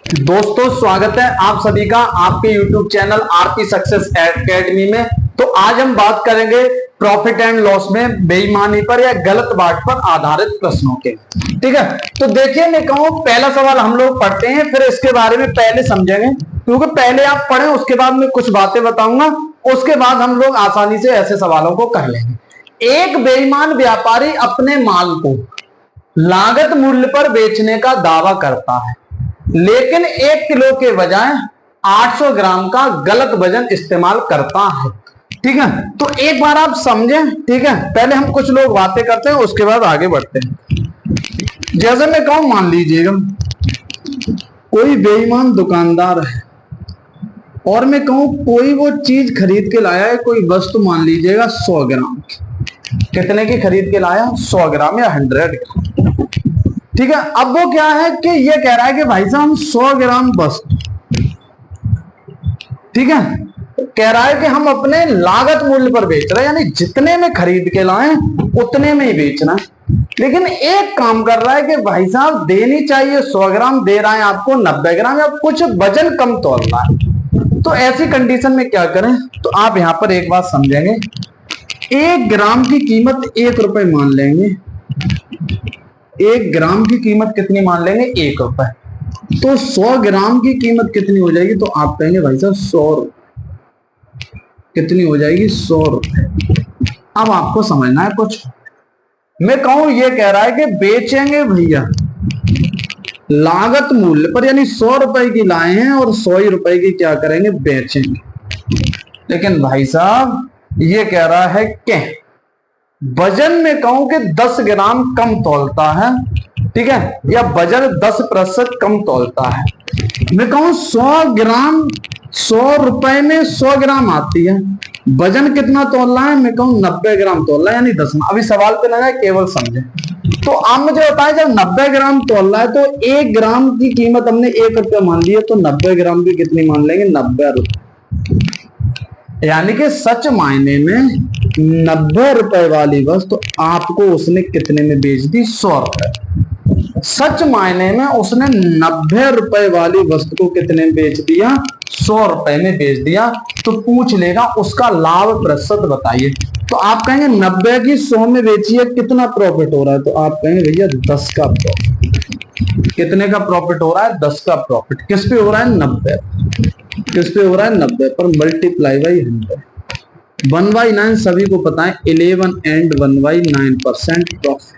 दोस्तों स्वागत है आप सभी का आपके YouTube channel RP success academy में। तो आज हम बात करेंगे प्रॉफिट एंड लॉस में बेईमानी पर या गलत बाट पर आधारित प्रश्नों के। ठीक है, तो देखिए मैं कहूं पहला सवाल हम लोग पढ़ते हैं, फिर इसके बारे में पहले समझेंगे, क्योंकि पहले आप पढ़ें उसके बाद मैं कुछ बातें बताऊंगा, उसके बाद हम लोग आसानी से ऐसे सवालों को कर लेंगे। एक बेईमान व्यापारी अपने माल को लागत मूल्य पर बेचने का दावा करता है, लेकिन 1 किलो के बजाय 800 ग्राम का गलत वजन इस्तेमाल करता है। ठीक है, तो एक बार आप समझें। ठीक है, पहले हम कुछ लोग बातें करते हैं, उसके बाद आगे बढ़ते हैं। जैसे मैं कहूं, मान लीजिएगा कोई बेईमान दुकानदार है और मैं कहूं कोई वो चीज खरीद के लाया है, कोई वस्तु मान लीजिएगा 100 ग्राम की। कितने की खरीद के लाया? 100 ग्राम या 100 ग्राम। ठीक है, अब वो क्या है कि ये कह रहा है कि भाई साहब हम 100 ग्राम वस्तु, ठीक है, कह रहा है कि हम अपने लागत मूल्य पर बेच रहे हैं, यानी जितने में खरीद के लाए उतने में ही बेचना है। लेकिन एक काम कर रहा है कि भाई साहब देनी चाहिए 100 ग्राम, दे रहा है आपको 90 ग्राम या कुछ वजन कम तोल रहा है। तो ऐसी कंडीशन में क्या करें? तो आप यहां पर एक बात समझेंगे, 1 ग्राम की कीमत 1 रुपए मान लेंगे। 1 ग्राम की कीमत कितनी मान लेंगे? 1 रुपए। तो 100 ग्राम की कीमत कितनी हो जाएगी? तो आप कहेंगे भाई साहब 100 रुपए। कितनी हो जाएगी? 100 रुपए। अब आपको समझना है कुछ। मैं कहूं ये कह रहा है कि बेचेंगे भैया लागत मूल्य पर, यानी 100 रुपए की लाए हैं और 100 ही रुपए की क्या करेंगे? बेचेंगे। लेकिन भाई साहब ये कह रहा है कि वजन में कहूं कि 10 ग्राम कम तौलता है, ठीक है, या वजन 10% कम तौलता है। मैं कहूं 100 ग्राम 100 रुपए में 100 ग्राम आती है, वजन कितना तौल रहा है? मैं कहूं 90 ग्राम तौल रहा है, यानी 10। अभी सवाल पे लगा है, केवल समझे। तो आप मुझे बताएं, जब 90 ग्राम तौल रहा है तो 1 ग्राम की कीमत हमने 1 रुपये मान ली है, तो 90 ग्राम की कितनी मान लेंगे? 90 रुपए। यानी कि सच मायने में 90 रुपए वाली वस्तु आपको उसने कितने में बेच दी? 100 रुपए। सच मायने में उसने 90 रुपए वाली वस्तु को कितने में बेच दिया? 100 रुपए में बेच दिया। तो पूछ लेगा उसका लाभ प्रतिशत बताइए। तो आप कहेंगे 90 की 100 में बेचिए, कितना प्रॉफिट हो रहा है? तो आप कहेंगे भैया 10 का प्रॉफिट। कितने का प्रॉफिट हो रहा है? 10 का प्रॉफिट। किस पे हो रहा है? 90। किस पे हो रहा है? 90 पर मल्टीप्लाई बाई 100। 1/9 सभी को पता है, 11 and 1/9% प्रॉफिट।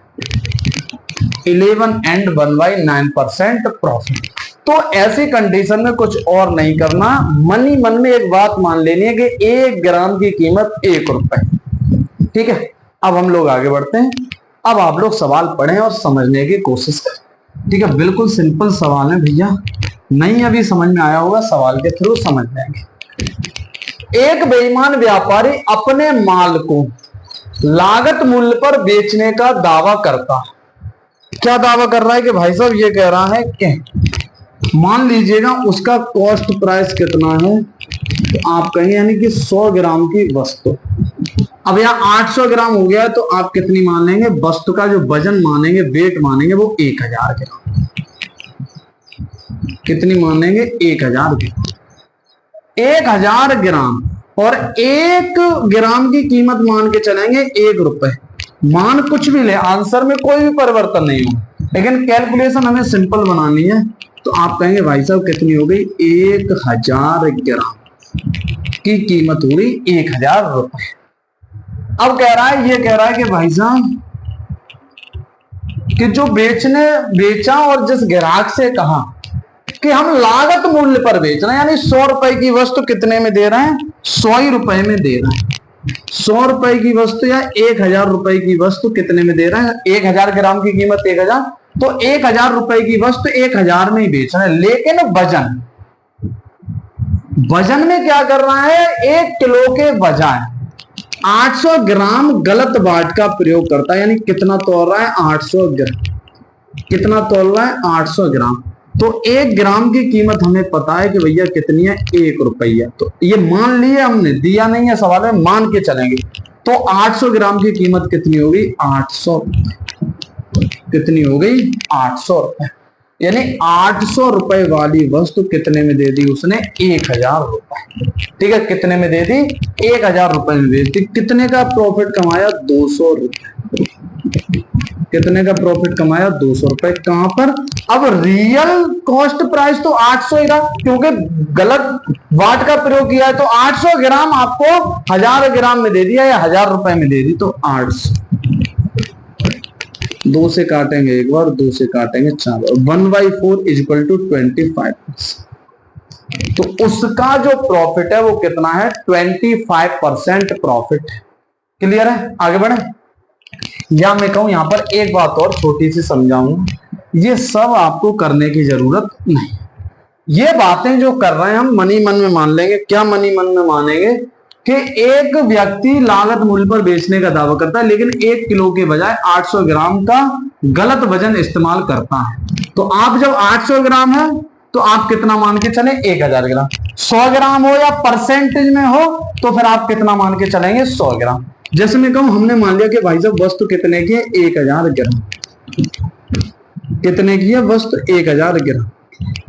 11 and 1/9% profit. तो ऐसी कंडीशन में कुछ और नहीं करना, मन ही मन में एक बात मान लेनी है कि 1 ग्राम की कीमत 1 रुपए। ठीक है, अब हम लोग आगे बढ़ते हैं। अब आप लोग सवाल पढ़ें और समझने की कोशिश करें। ठीक है, बिल्कुल सिंपल सवाल है भैया, नहीं अभी समझ में आया होगा, सवाल के थ्रू समझ जाएंगे। एक बेईमान व्यापारी अपने माल को लागत मूल्य पर बेचने का दावा करता है। क्या दावा कर रहा है? कि भाई साहब ये कह रहा है कि मान लीजिएगा उसका कॉस्ट प्राइस कितना है, तो आप कहेंगे यानी कि 100 ग्राम की वस्तु। अब यहाँ 800 ग्राम हो गया है, तो आप कितनी मान लेंगे? वस्तु का जो वजन मानेंगे, वेट मानेंगे, वो 1000 ग्राम। कितनी मानेंगे? 1000 ग्राम। 1000 ग्राम और 1 ग्राम की कीमत मान के चलेंगे 1 रुपए। मान कुछ भी ले, आंसर में कोई भी परिवर्तन नहीं हो, लेकिन कैलकुलेशन हमें सिंपल बनानी है। तो आप कहेंगे भाई साहब कितनी हो गई? 1000 ग्राम की कीमत हो गई 1000 रुपए। अब कह रहा है, ये कह रहा है कि भाई साहब कि जो बेचा और जिस ग्राहक से कहा कि हम लागत मूल्य पर बेच रहे हैं, यानी 100 रुपए की वस्तु कितने में दे रहे हैं? 100 ही रुपए में दे रहे हैं। 100 रुपए की वस्तु या 1000 रुपए की वस्तु कितने में दे रहे हैं? 1000 ग्राम की कीमत 1000, तो 1000 रुपए की वस्तु 1000 में ही बेच रहे हैं। लेकिन वजन में क्या कर रहा है? 1 किलो के बजाय 800 ग्राम गलत बाट का प्रयोग करता है, यानी कितना तोल रहा है? 800 ग्राम। कितना तोल रहा है? 800 ग्राम। तो 1 ग्राम की कीमत हमें पता है कि भैया कितनी है? 1 रुपया। तो ये मान लिए हमने, दिया नहीं है सवाल में, मान के चलेंगे। तो 800 ग्राम की कीमत कितनी होगी? 800। कितनी हो गई? 800 रुपए। यानी 800 रुपए वाली वस्तु कितने में दे दी उसने? 1000 रुपए। ठीक है, कितने में दे दी? 1000 रुपए में दे दी। कितने का प्रॉफिट कमाया? 200 रुपए। कितने का प्रॉफिट कमाया? 200 रुपए। कहां पर? अब रियल कॉस्ट प्राइस तो 800 ही रहा, क्योंकि गलत वाट का प्रयोग किया है, तो 800 ग्राम आपको 1000 ग्राम में दे दिया या 1000 रुपए में दे दी, तो 800। 2 से काटेंगे एक बार, 2 से काटेंगे 4 बार। 1/4 इज इक्वल टू 25%। तो उसका जो प्रॉफिट है वो कितना है? 25% प्रॉफिट। क्लियर है? आगे बढ़े। या मैं कहूं यहां पर एक बात और छोटी सी समझाऊंगा, ये सब आपको करने की जरूरत नहीं। ये बातें जो कर रहे हैं हम मनी मन में मान लेंगे। क्या मनी मन में मानेंगे? कि एक व्यक्ति लागत मूल्य पर बेचने का दावा करता है, लेकिन 1 किलो के बजाय 800 ग्राम का गलत वजन इस्तेमाल करता है। तो आप जब 800 ग्राम है तो आप कितना मान के चले? 1000 ग्राम। 100 ग्राम हो या परसेंटेज में हो तो फिर आप कितना मान के चलेंगे? 100 ग्राम। जैसे मैं कहूं हमने मान लिया कि भाई साहब वस्तु कितने की है? 1000 ग्राम। कितने की है वस्तु? 1000 ग्राम।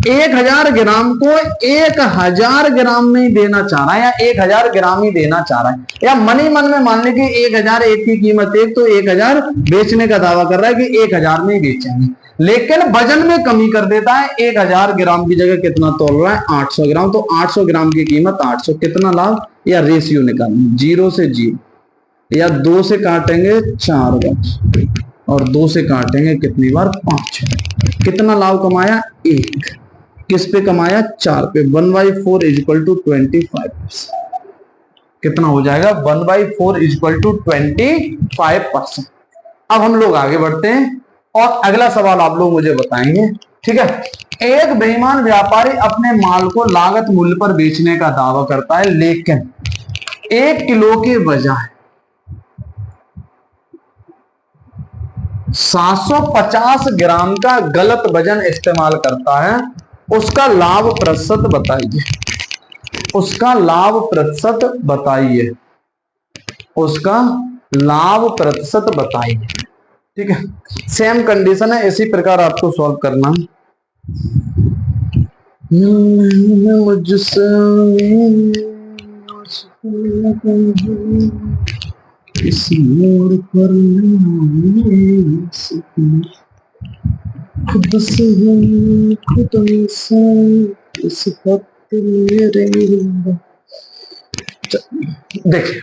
1000 ग्राम को 1000 ग्राम में ही देना चाह रहा है, या 1000 ग्राम ही देना चाह रहा है, या मनी मन में मान ले कि 1000 एक की कीमत एक, तो 1000 बेचने का दावा कर रहा है कि 1000 में ही बेचेंगे, लेकिन वजन में कमी कर देता है। 1000 ग्राम की जगह कितना तोल रहा है? 800 ग्राम। तो 800 ग्राम की कीमत 800। कितना लाभ? या रेशियो निकालना, 0 से 0, या 2 से काटेंगे 4 बार और 2 से काटेंगे कितनी बार? 5। कितना लाभ कमाया? 1। किस पे कमाया? 4 पे। 1/4 इज इक्वल टू 25%। कितना हो जाएगा? 1/4 इज इक्वल टू 25%। अब हम लोग आगे बढ़ते हैं और अगला सवाल आप लोग मुझे बताएंगे। ठीक है, एक बेईमान व्यापारी अपने माल को लागत मूल्य पर बेचने का दावा करता है, लेकिन 1 किलो के बजाय 750 ग्राम का गलत वजन इस्तेमाल करता है। उसका लाभ प्रतिशत बताइए। उसका लाभ प्रतिशत बताइए। उसका लाभ प्रतिशत बताइए। ठीक है, सेम कंडीशन है, इसी प्रकार आपको सॉल्व करना। मुझसे इस मोड़ पर खुद से खुद से इस देखिए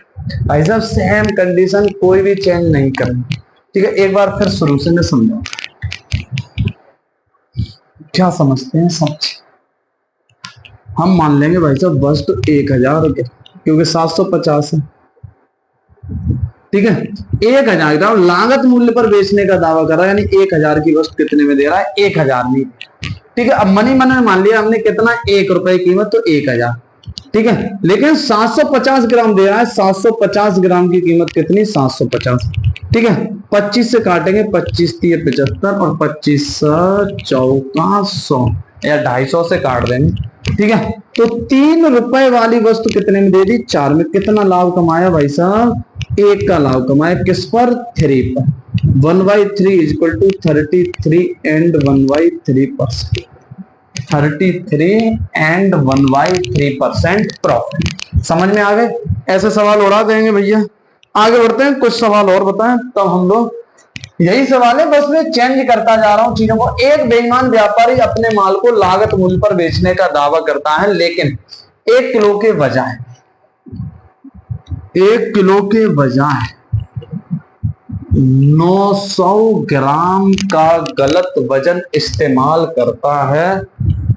भाई साहब, सेम कंडीशन, कोई भी चेंज नहीं करना। ठीक है, एक बार फिर शुरू से मैं समझाऊं। क्या समझते हैं? समझ हम मान लेंगे भाई साहब वस्तु 1000 क्योंकि 750 है। ठीक है, 1000 ग्राम लागत मूल्य पर बेचने का दावा कर रहा है, यानी 1000 की वस्तु कितने में दे रहा है? 1000 में। ठीक है, अब मनी मन में मान लिया हमने कितना? 1 रुपए कीमत, तो 1000। ठीक है, लेकिन 750 ग्राम दे रहा है। 750 ग्राम की कीमत कितनी? 750। ठीक है, 25 से काटेंगे, 25 3 75 और 25 चौका 100, या 250 से काट देंगे। ठीक है, तो 3 रुपए वाली वस्तु कितने में दे दी? 4 में। कितना लाभ कमाया भाई साहब? 1 का लाभ कमाया। किस पर? 3 पर। 1/3 is equal to 33 and 1/3%। 33 and 1/3% profit. समझ में आ गए? ऐसे सवाल उड़ा देंगे भैया। आगे बढ़ते हैं, कुछ सवाल और बताएं तब हम लोग। यही सवाल है, बस मैं चेंज करता जा रहा हूं चीजों को। एक बेईमान व्यापारी अपने माल को लागत मूल्य पर बेचने का दावा करता है, लेकिन 1 किलो के बजाय 900 ग्राम का गलत वजन इस्तेमाल करता है।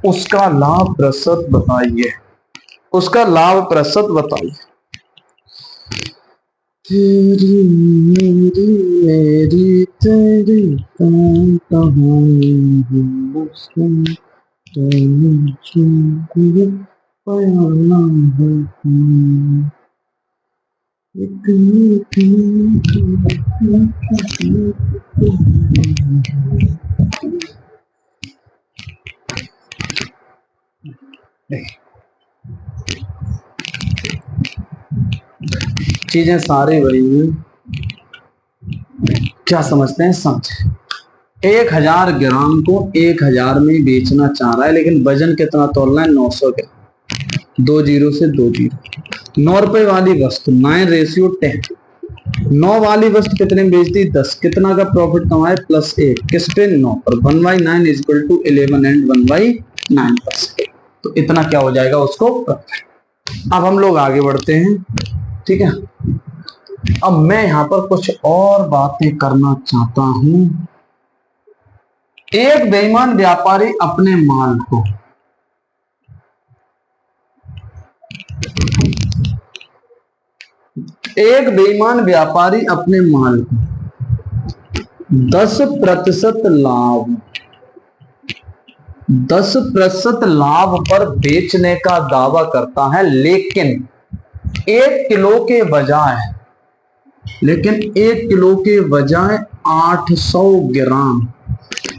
उसका लाभ प्रतिशत बताइए। उसका लाभ प्रतिशत बताइए। तेरी मेरी मेरी तेरी कहानी चीजें सारी वही हैं। क्या समझते हैं? समझे। 1000 ग्राम को 1000 में बेचना चाह रहा है, लेकिन वजन कितना तोलना है? 900 ग्राम। 2 जीरो से 2 जीरो। 9 रुपए वाली वस्तु 9:10। 9 वाली वस्तु कितने में बेच दी? 10। कितना का प्रॉफिट कमाए? +1। किस पे? 9 पर। 1/9 इज इक्वल टू 11 एंड 1/9%। तो इतना क्या हो जाएगा उसको प्रॉफिट। अब हम लोग आगे बढ़ते हैं, ठीक है। अब मैं यहां पर कुछ और बातें करना चाहता हूं। एक बेईमान व्यापारी अपने माल को अपने माल को 10% लाभ 10% लाभ पर बेचने का दावा करता है, लेकिन 1 किलो के बजाय 800 ग्राम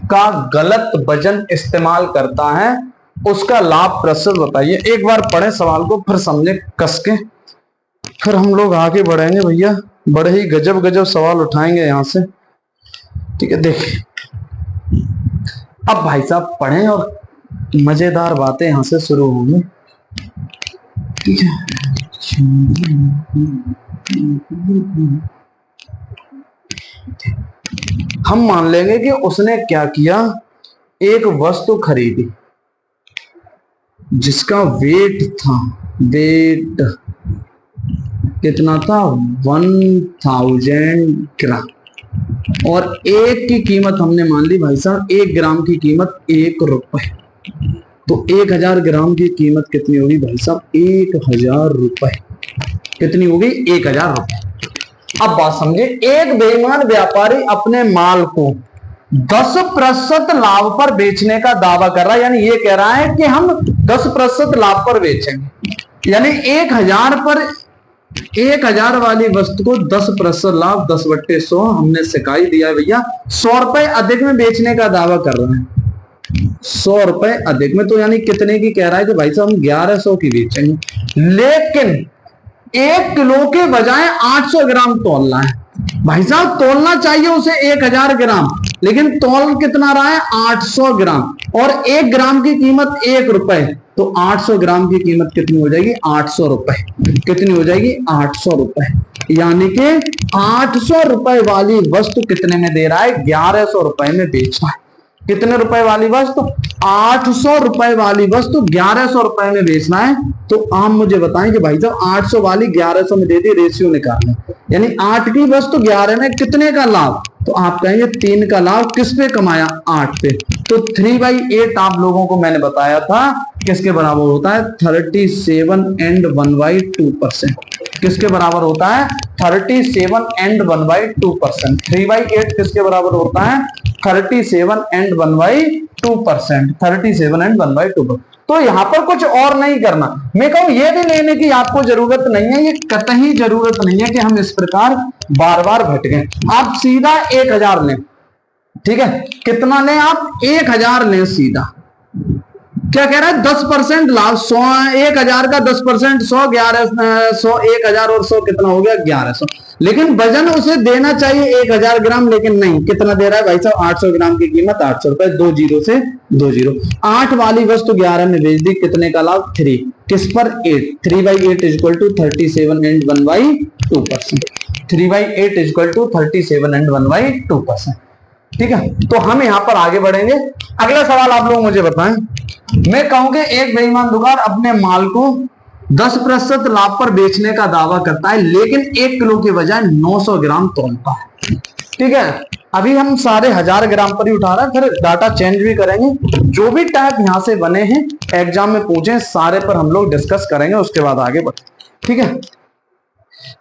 का गलत वजन इस्तेमाल करता है। उसका लाभ प्रतिशत बताइए। एक बार पढ़े सवाल को, फिर समझे कस के, फिर हम लोग आगे बढ़ेंगे भैया। बड़े ही गजब सवाल उठाएंगे यहां से, ठीक है। देखिए अब भाई साहब पढ़ें और मजेदार बातें यहां से शुरू होंगी, ठीक है। हम मान लेंगे कि उसने क्या किया, एक वस्तु खरीदी जिसका वेट कितना था? 1000 ग्राम, और एक की कीमत हमने मान ली भाई साहब, 1 ग्राम की कीमत 1 रुपए। तो 1000 ग्राम की कीमत कितनी होगी भाई साहब? 1000 रुपए। कितनी होगी? 1000 रुपए। अब बात समझे, एक बेईमान व्यापारी अपने माल को 10% लाभ पर बेचने का दावा कर रहा है, यानी ये कह रहा है कि हम 10% लाभ पर बेचेंगे। यानी 1000 वाली वस्तु को 10% लाभ, 10/100 हमने सिखाई दिया है भैया। 100 रुपए अधिक में बेचने का दावा कर रहा है, 100 रुपए अधिक में। तो यानी कितने की कह रहा है कि भाई साहब हम 1100 की बेचेंगे, लेकिन 1 किलो के बजाय 800 ग्राम तोलना है। भाई साहब तोलना चाहिए उसे 1000 ग्राम, लेकिन तोल कितना रहा है? 800 ग्राम, और 1 ग्राम की कीमत 1 रुपए। तो 800 ग्राम की कीमत कितनी हो जाएगी? 800 रुपए। कितनी हो जाएगी? 800 रुपए। यानी कि 800 रुपए वाली वस्तु कितने में दे रहा है? 1100 रुपए में बेच रहा है। कितने रुपए वाली वस्तु? 800 रुपए वाली वस्तु 1100 रुपए में बेचना है। तो आप मुझे बताएं कि भाई साहब 800 वाली 1100 में दे दी, रेशियो निकालना, यानी 8 की वस्तु 11 में कितने का लाभ? तो आप कहेंगे 3 का लाभ किस पे कमाया? 8 पे। तो 3/8 आप लोगों को मैंने बताया था किसके बराबर होता है? 37 एंड 1/2%। किसके बराबर होता है? 37 एंड 1/2%। 3/8 किसके बराबर होता है? 37 एंड 1/2%। 37 एंड 1/2%। तो यहां पर कुछ और नहीं करना। मैं कहूं ये भी लेने की आपको जरूरत नहीं है, ये कतई जरूरत नहीं है कि हम इस प्रकार बार बार भटकें। आप सीधा 1000 लें, ठीक है। कितना लें आप? 1000 लें सीधा। क्या कह रहा है? 10% लाभ। 1000 का 10%, 100, 1100, 1000 और 100 कितना हो गया? 1100। लेकिन वजन उसे देना चाहिए 1000 ग्राम, लेकिन नहीं। कितना दे रहा है भाई साहब? 800 ग्राम की कीमत 800 रुपए। 2 जीरो से 2 जीरो। 8 वाली वस्तु 11 में बेच दी, कितने का लाभ? 3। किस पर? 8। 3/8 is equal to 37 and 1/2%। 3/8 is equal to 37 and 1/2%, ठीक है। तो हम यहां पर आगे बढ़ेंगे। अगला सवाल आप लोग मुझे बताएं। मैं कहूंगा एक बेईमान दुकान अपने माल को 10% लाभ पर बेचने का दावा करता है, लेकिन 1 किलो के बजाय 900 ग्राम तोलता है, ठीक है। अभी हम सारे 1000 ग्राम पर ही उठा रहे हैं, फिर डाटा चेंज भी करेंगे। जो भी टाइप यहां से बने हैं एग्जाम में पूछे, सारे पर हम लोग डिस्कस करेंगे, उसके बाद आगे बढ़े, ठीक है।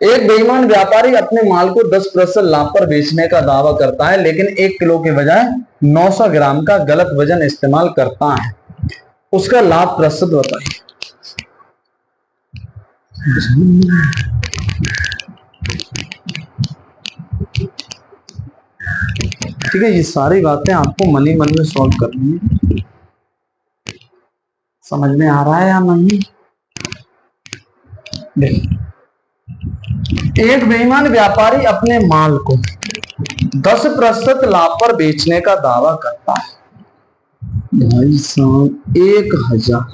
एक बेईमान व्यापारी अपने माल को 10% लाभ पर बेचने का दावा करता है, लेकिन 1 किलो के बजाय 900 ग्राम का गलत वजन इस्तेमाल करता है। उसका लाभ प्रतिशत बताइए। ठीक है, ये सारी बातें आपको मन ही मन में सॉल्व करनी है। समझ में आ रहा है या नहीं? देखिए एक बेईमान व्यापारी अपने माल को 10% लाभ पर बेचने का दावा करता है। भाई साहब 1000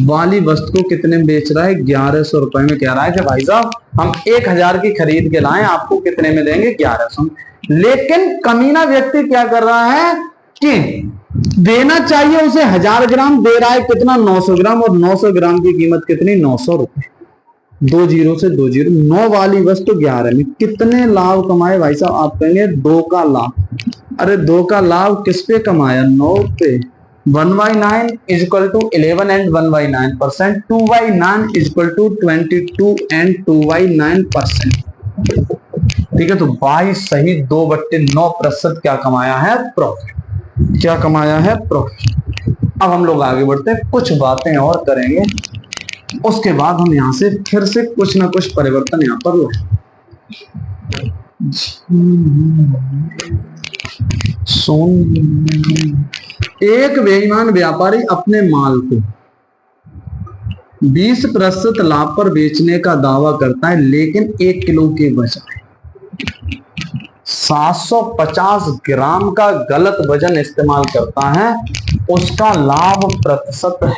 वाली वस्तु को कितने में बेच रहा है? 1100 रुपए में। कह रहा है कि भाई साहब हम 1000 की खरीद के लाए, आपको कितने में देंगे? 1100 में। लेकिन कमीना व्यक्ति क्या कर रहा है कि देना चाहिए उसे 1000 ग्राम, दे रहा है कितना? 900 ग्राम, और 900 ग्राम की कीमत कितनी? 900 रुपए। 2 जीरो से 2 जीरो, 9 वाली वस्तु 11 में। कितने लाभ कमाए भाई साहब? आप कहेंगे 2 का लाभ। अरे 2 का लाभ किस पे कमाया? 9 पे। 1/9 is equal to 11 and 1/9%, 2/9 is equal to 22 and 2/9%। ठीक है, तो 22 सही 2/9% क्या कमाया है? प्रॉफिट। क्या कमाया है? प्रॉफिट। अब हम लोग आगे बढ़ते हैं, कुछ बातें और करेंगे, उसके बाद हम यहां से फिर से कुछ ना कुछ परिवर्तन यहां पर लाएं। एक बेईमान व्यापारी अपने माल को 20% लाभ पर बेचने का दावा करता है, लेकिन 1 किलो के बजाय 750 ग्राम का गलत वजन इस्तेमाल करता है। उसका लाभ प्रतिशत है,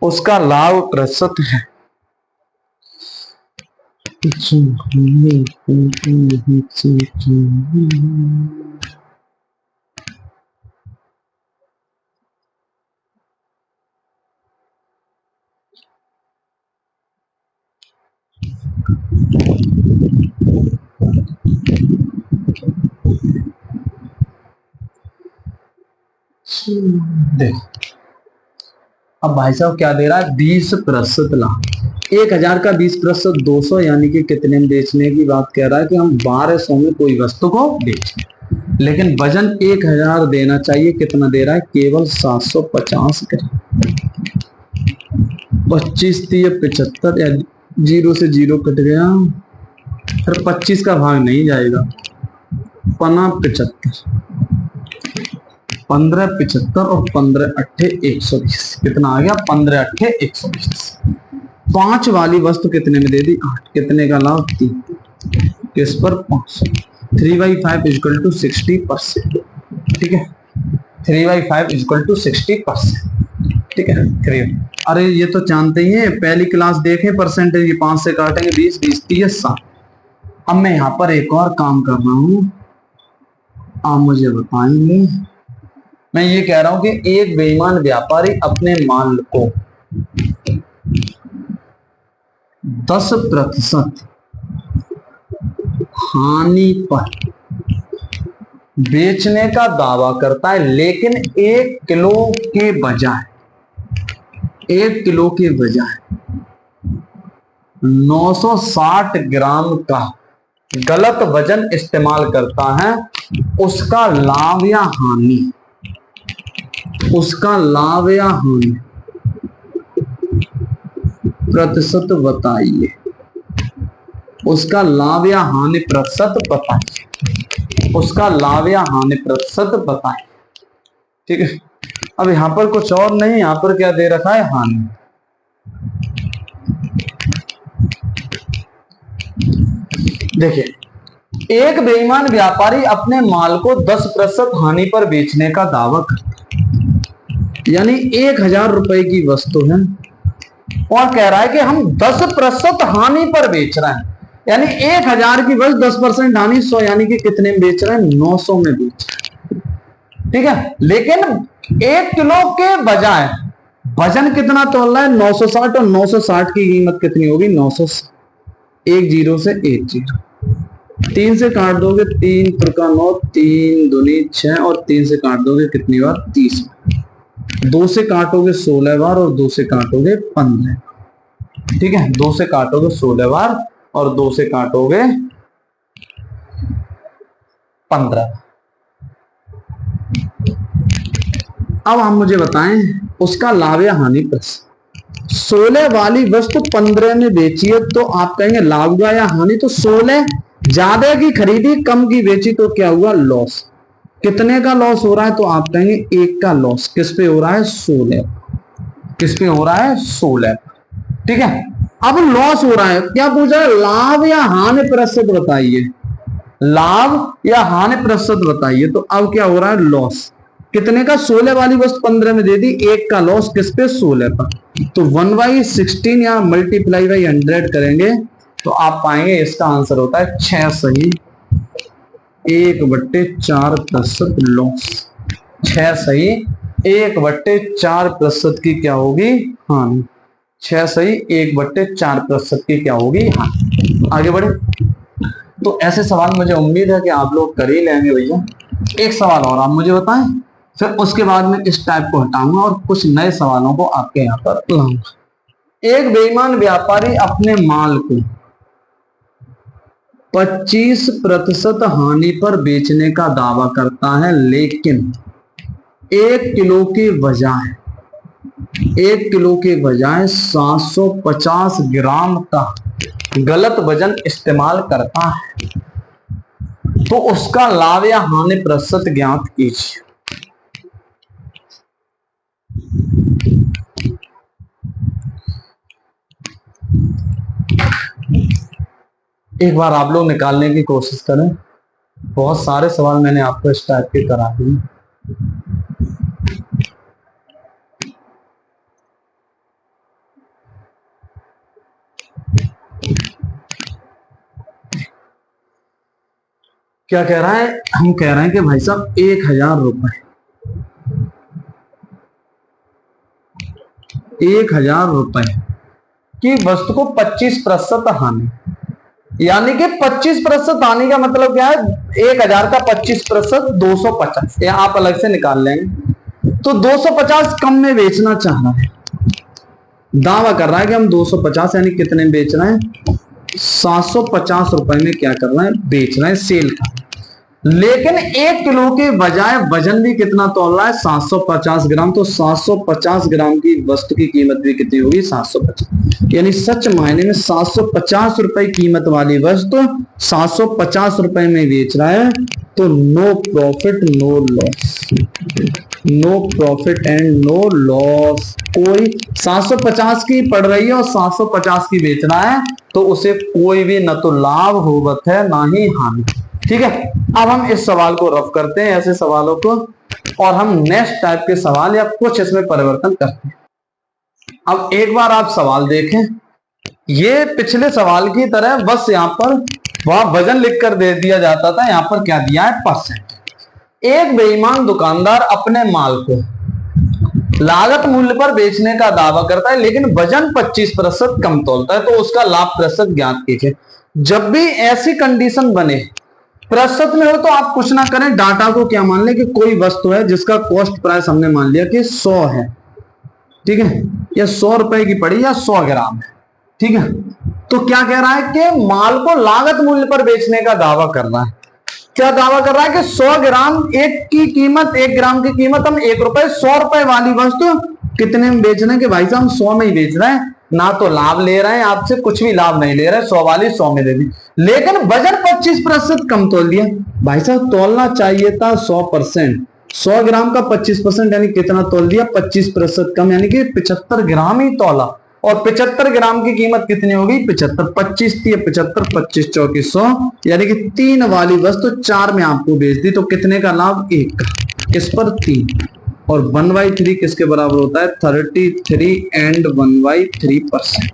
उसका लाभ प्रतिशत है। देख अब भाई साहब क्या दे रहा है? 20% लाभ। 1000 का 20% 200, यानी कि कितने में बेचने की बात कह रहा है कि हम 1200 में कोई वस्तु को बेचें, लेकिन वजन 1000 देना चाहिए। कितना दे रहा है? केवल 750 ग्राम। 25 थी 75, या 0 से 0 कट गया, फिर 25 का भाग नहीं जाएगा। 75, 15 75 और 15 अट्ठे 120। कितना आ गया? 15 अट्ठे 120। 5 वाली वस्तु कितने में दे दी? 8। कितने का लाभ? 3। किस पर? 500। 3/5 इक्वल टू 60%। ठीक है, 3/5 इक्वल टू 60%। ठीक है, 3। अरे ये तो जानते ही हैं, पहली क्लास देखें परसेंटेज, ये 5 से काटेंगे 20, 20 30 60। अब मैं यहाँ पर एक और काम कर रहा हूं, आप मुझे बताएंगे। मैं ये कह रहा हूं कि एक बेईमान व्यापारी अपने माल को 10% हानि पर बेचने का दावा करता है, लेकिन 1 किलो के बजाय 960 ग्राम का गलत वजन इस्तेमाल करता है। उसका लाभ या हानि, उसका लाभ या हानि प्रतिशत बताइए। उसका लाभ या हानि प्रतिशत बताइए। उसका लाभ या हानि प्रतिशत बताइए। ठीक है, अब यहां पर कुछ और नहीं, यहां पर क्या दे रखा है? हानि। देखिए, एक बेईमान व्यापारी अपने माल को 10% हानि पर बेचने का दावा करता है, यानी 1000 रुपए की वस्तु है और कह रहा है कि हम 10% हानि पर बेच रहे हैं, यानी 1000 की वस्तु 10% हानि 100, यानी कि कितने में बेच रहे हैं? 900 में बेच रहे हैं। ठीक है, लेकिन 1 किलो के बजाय वजन कितना तोल रहा है? 960, और 960 की कीमत कितनी होगी? 900। 1 जीरो से 1 जीरो, 3 से काट दोगे 3 त्रिका 9, 3 दूनी 6, और 3 से काट दोगे कितनी बार? 30। 2 से काटोगे 16 बार और 2 से काटोगे 15। ठीक है, 2 से काटोगे 16 बार और 2 से काटोगे 15। अब हम मुझे बताएं उसका लाभ या हानि प्रतिशत। 16 वाली वस्तु 15 में बेची है, तो आप कहेंगे लाभ हुआ या हानि? तो 16 ज्यादा की खरीदी, कम की बेची, तो क्या हुआ? लॉस। कितने का लॉस हो रहा है? तो आप कहेंगे 1 का लॉस। किस पे हो रहा है? 16। किस पे हो रहा है? 16। ठीक है, अब लॉस हो रहा है, क्या पूछा है, लाभ या हानि प्रतिशत बताइए, लाभ या हानि प्रतिशत बताइए। तो अब क्या हो रहा है, लॉस कितने का, 16 वाली वस्तु 15 में दे दी, एक का लॉस किस पे, 16 पर। तो 1/16 या मल्टीप्लाई बाई 100 करेंगे तो आप पाएंगे इसका आंसर होता है 6 सही, 1/4% लॉस। 6 सही 1/4% की क्या होगी, हानि। 6 सही 1/4% की क्या होगी, हानि। आगे बढ़े। तो ऐसे सवाल मुझे उम्मीद है कि आप लोग कर ही लेंगे भैया। एक सवाल और आप मुझे बताएं, फिर उसके बाद में इस टाइप को हटाऊंगा और कुछ नए सवालों को आपके यहाँ पर लाऊंगा। एक बेईमान व्यापारी अपने माल को 25% हानि पर बेचने का दावा करता है, लेकिन 1 किलो के बजाय 750 ग्राम का गलत वजन इस्तेमाल करता है, तो उसका लाभ या हानि प्रतिशत ज्ञात कीजिए। एक बार आप लोग निकालने की कोशिश करें, बहुत सारे सवाल मैंने आपको इस टाइप के करा दिए। क्या कह रहा है, हम कह रहे हैं कि भाई साहब 1000 रुपए, 1000 रुपए की वस्तु को 25% हानि, यानी कि 25% हानि का मतलब क्या है, 1000 का 25% 250, या आप अलग से निकाल लेंगे। तो 250 कम में बेचना चाह रहा है, दावा कर रहा है कि हम 250 यानी कितने में बेच रहे हैं, 750 रुपए में क्या कर रहे हैं, बेच रहे हैं, सेल का। लेकिन 1 किलो के बजाय वजन भी कितना तोल रहा है, 750 ग्राम। तो 750 ग्राम की वस्तु की कीमत भी कितनी होगी, 750, यानी सच मायने में 750 रुपए कीमत वाली वस्तु 750 रुपए में बेच रहा है। तो no profit no loss, no profit and no loss. कोई 750 की पड़ रही है और 750 की बेच रहा है, तो उसे कोई भी न तो लाभ होवत है ना ही हानि। ठीक है, अब हम इस सवाल को रफ करते हैं, ऐसे सवालों को, और हम नेक्स्ट टाइप के सवाल या कुछ इसमें परिवर्तन करते हैं। अब एक बार आप सवाल देखें, ये पिछले सवाल की तरह बस यहां पर वहां वजन लिखकर दे दिया जाता था, यहां पर क्या दिया है, परसेंट। एक बेईमान दुकानदार अपने माल को लागत मूल्य पर बेचने का दावा करता है, लेकिन वजन 25% कम तोलता है, तो उसका लाभ प्रतिशत ज्ञात कीजिए। जब भी ऐसी कंडीशन बने, प्रतिशत में हो, तो आप कुछ ना करें, डाटा को क्या मान लें कि कोई वस्तु है जिसका कॉस्ट प्राइस हमने मान लिया कि 100 है, ठीक है, या 100 रुपए की पड़ी या 100 ग्राम है, ठीक है। तो क्या कह रहा है कि माल को लागत मूल्य पर बेचने का दावा कर रहा है। क्या दावा कर रहा है कि 100 ग्राम एक ग्राम की कीमत हम 1 रुपए, 100 रुपए वाली वस्तु कितने में बेच रहे हैं, कि भाई साहब हम 100 में ही बेच रहे हैं, ना तो लाभ ले रहे हैं आपसे, कुछ भी लाभ नहीं ले रहे हैं, 100 वाली 100 में दे दी, लेकिन वजन 25% कम तोल दिया। भाई साहब तोलना चाहिए था 100%, 100 ग्राम का 25% यानी कितना तोल दिया, 25% कम, यानी कि 75 ग्राम ही तोला। और 75 ग्राम की कीमत कितनी होगी, 75, 25 थी 75, 25 चौकी 100, यानी कि 3 वाली वस्तु 4 में आपको बेच दी, तो कितने का लाभ, 1 का, किस पर, 3। और 1/3 किसके बराबर होता है, 33 एंड 1/3%,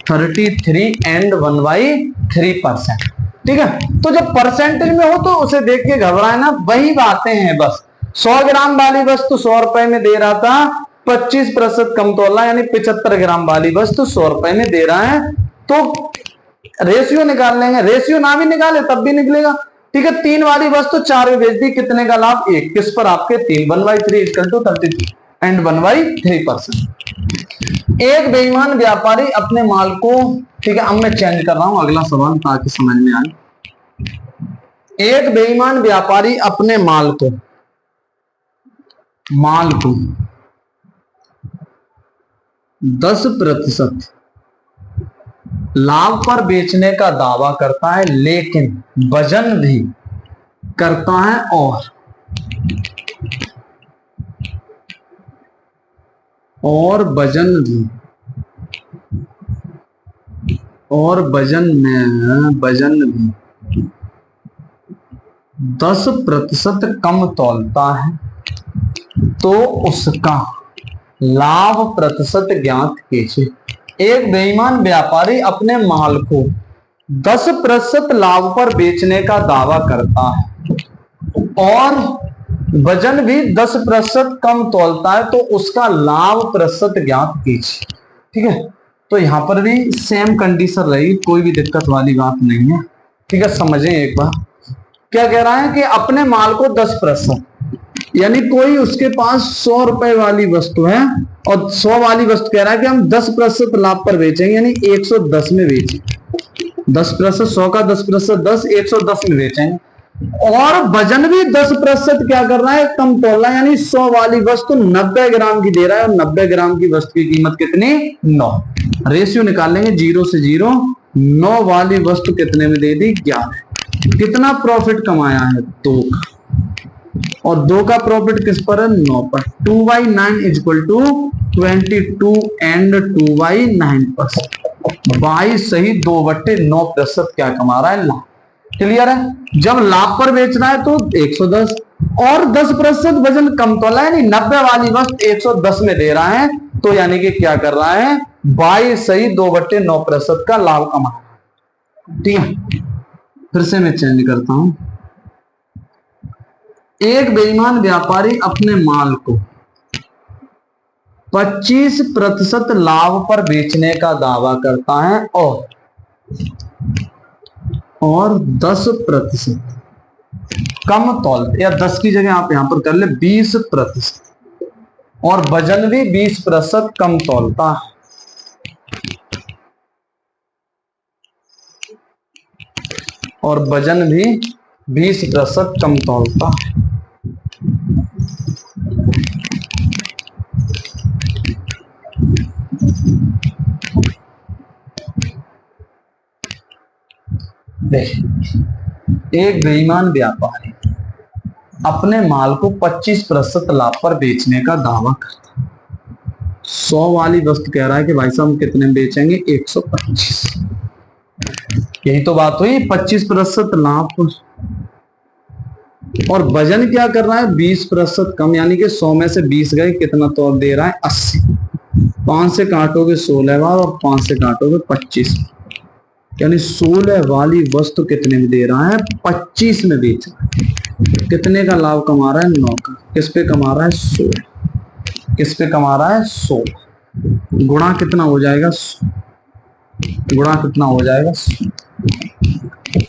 33 एंड 1/3%। ठीक है, तो जब परसेंटेज में हो तो उसे देख के घबराए ना, वही बातें हैं बस। 100 ग्राम वाली वस्तु 100 रुपए में दे रहा था, 25% कम तोला, यानी 75 ग्राम वाली वस्तु 100 रुपए में दे रहा है, तो रेशियो निकाल लेंगे, रेशियो ना भी निकाले तब भी निकलेगा। ठीक है, 3 वाली वस्तु 4 में बेच दी, कितने का लाभ, 1, किस पर, आपके 3, 1/3 इक्वल टू 33 एंड 1/3%। एक बेईमान व्यापारी अपने माल को, ठीक है, अब मैं चेंज कर रहा हूं अगला सवाल ताकि समझ में आए। एक बेईमान व्यापारी अपने माल को 10% लाभ पर बेचने का दावा करता है, लेकिन वजन भी करता है और वजन भी और वजन भी 10% कम तौलता है तो उसका लाभ प्रतिशत ज्ञात कीजिए। एक बेईमान व्यापारी अपने माल को 10% लाभ पर बेचने का दावा करता है और वजन भी 10% कम तौलता है तो उसका लाभ प्रतिशत ज्ञात कीजिए। ठीक है, तो यहां पर भी सेम कंडीशन रहेगी, कोई भी दिक्कत वाली बात नहीं है। ठीक है, समझें एक बार क्या कह रहा है कि अपने माल को 10%, यानी कोई उसके पास 100 रुपए वाली वस्तु है और 100 वाली वस्तु कह रहा है कि हम 10% लाभ पर बेचेंगे, यानी 110 में बेचेंगे। 10%, 100 का 10%, 10, 110 में बेचेंगे। और वजन भी 10% क्या कर रहा है, कम तोल रहा है, यानी 100 वाली वस्तु 90 ग्राम की दे रहा है और 90 ग्राम की वस्तु की कीमत कितनी, 9। रेशियो निकालेंगे 0 से 0, 9 वाली वस्तु कितने में दे दी, 11। कितना प्रॉफिट कमाया है, 2 का, और 2 का प्रॉफिट किस पर है, 9 पर। 2/9 इक्वल टू 22 एंड 2/9 पर 22 सही 2/9% क्या कमा रहा है, लाभ। क्लियर है। जब लाभ पर बेच रहा है तो 110 और 10% वजन कम तोला है, यानी 90 वाली वस्तु 110 में दे रहा है, तो यानी कि क्या कर रहा है, 22 सही 2/9% का लाभ कमा रहा है। ठीक है, फिर से मैं चेंज करता हूं। एक बेईमान व्यापारी अपने माल को 25% लाभ पर बेचने का दावा करता है और 10% कम तौल, या 10 की जगह आप यहां पर कर ले 20%, और वजन भी 20% कम तौलता है। और वजन भी 20% कम तौलता है। देखिए, एक बेईमान व्यापारी अपने माल को 25% लाभ पर बेचने का दावा करता है। 100 वाली वस्तु कह रहा है कि भाई साहब हम कितने में बेचेंगे, 125। यही तो बात हुई, 25% लाभ पर। और वजन क्या कर रहा है, 20% कम, यानी कि 100 में से 20 गए, कितना तो दे रहा है, 80। 5 से काटोगे 16 बार और 5 से काटोगे 25, यानी 16 वाली वस्तु कितने में दे रहा है, 25 में बेच रहा है। कितने का लाभ कमा रहा है, 9 का। किस पे कमा रहा है, 16। किस पे कमा रहा है, 16। गुणा कितना हो जाएगा, गुणा कितना हो जाएगा,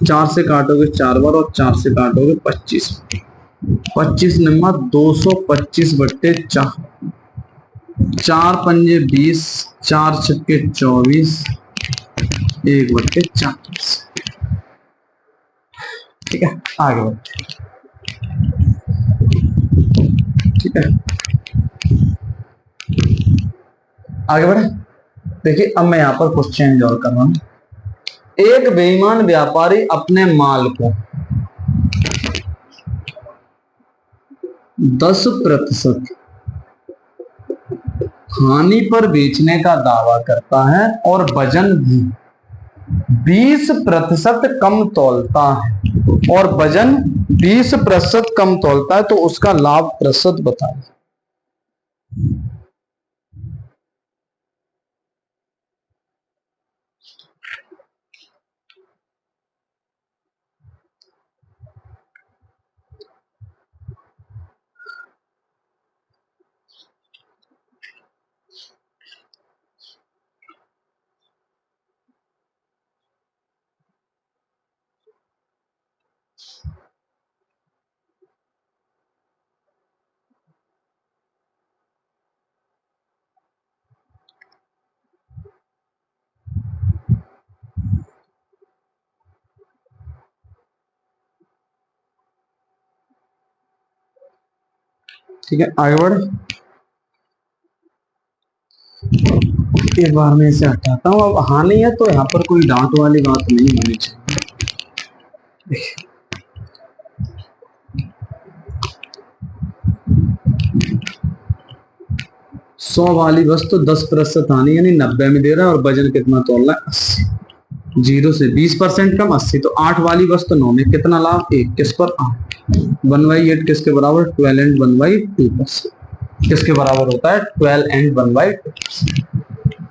4 से काटोगे 4 बार और 4 से काटोगे 25। 25 नंबर 225/4, 4 पंजे 20, 4 छक्के 24, 1/40। ठीक है, आगे बढ़ते। ठीक है, आगे बढ़े। देखिए, अब मैं यहां पर कुछ चेंज और कर रहा हूं। एक बेईमान व्यापारी अपने माल को 10% हानि पर बेचने का दावा करता है और वजन भी 20% कम तौलता है, और वजन 20% कम तौलता है, तो उसका लाभ प्रतिशत बताइए। ठीक है, आगे बढ़। एक बार मैं इसे हटाता हूं। अब हानि है तो यहाँ पर कोई डांट वाली बात नहीं होनी चाहिए। 100 वाली वस्तु 10% हानि, यानी 90 में दे रहा है, और वजन कितना तोल रहा है, 80। 0 से 20% कम 80, तो 8 वाली वस्तु 9 में कितना लाभ 1, किस पर 8, 1/8 किसके बराबर 12 and 1/2%, किसके बराबर होता है 12 and 1/2%।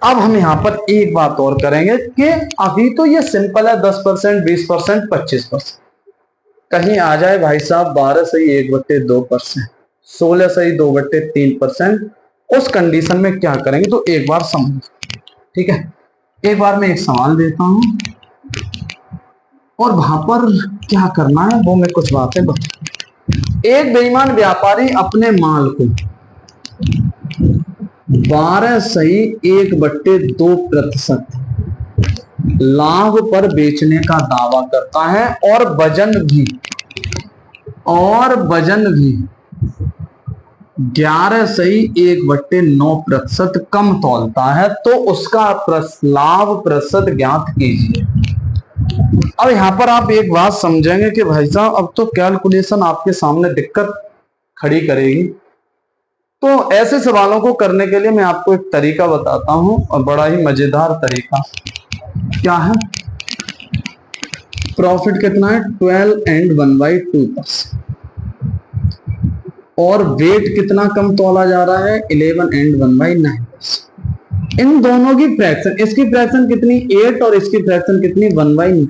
अब हम यहाँ पर एक बात और करेंगे कि अभी तो ये सिंपल है 10%, 20%, 25%, कहीं आ जाए भाई साहब 12 सही 1/2%, 16 सही 2/3%, उस कंडीशन में क्या करेंगे तो एक बार समझ, ठीक है। एक बार मैं एक सवाल देता हूं और वहां पर क्या करना है वो मैं कुछ बातें बता। एक बेईमान व्यापारी अपने माल को 12 सही 1/2% लाभ पर बेचने का दावा करता है और वजन भी 11 सही 1/9% कम तौलता है, तो उसका लाभ प्रतिशत ज्ञात कीजिए। अब यहां पर आप एक बात समझेंगे कि भाई साहब अब तो कैलकुलेशन आपके सामने दिक्कत खड़ी करेगी। तो ऐसे सवालों को करने के लिए मैं आपको एक तरीका बताता हूं और बड़ा ही मजेदार तरीका। क्या है? प्रॉफिट कितना है 12 and 1/2% और वेट कितना कम तोला जा रहा है 11 and 1/9%। इन दोनों की फ्रैक्शन, इसकी फ्रैक्शन कितनी 8 और इसकी फ्रैक्शन कितनी 1/9।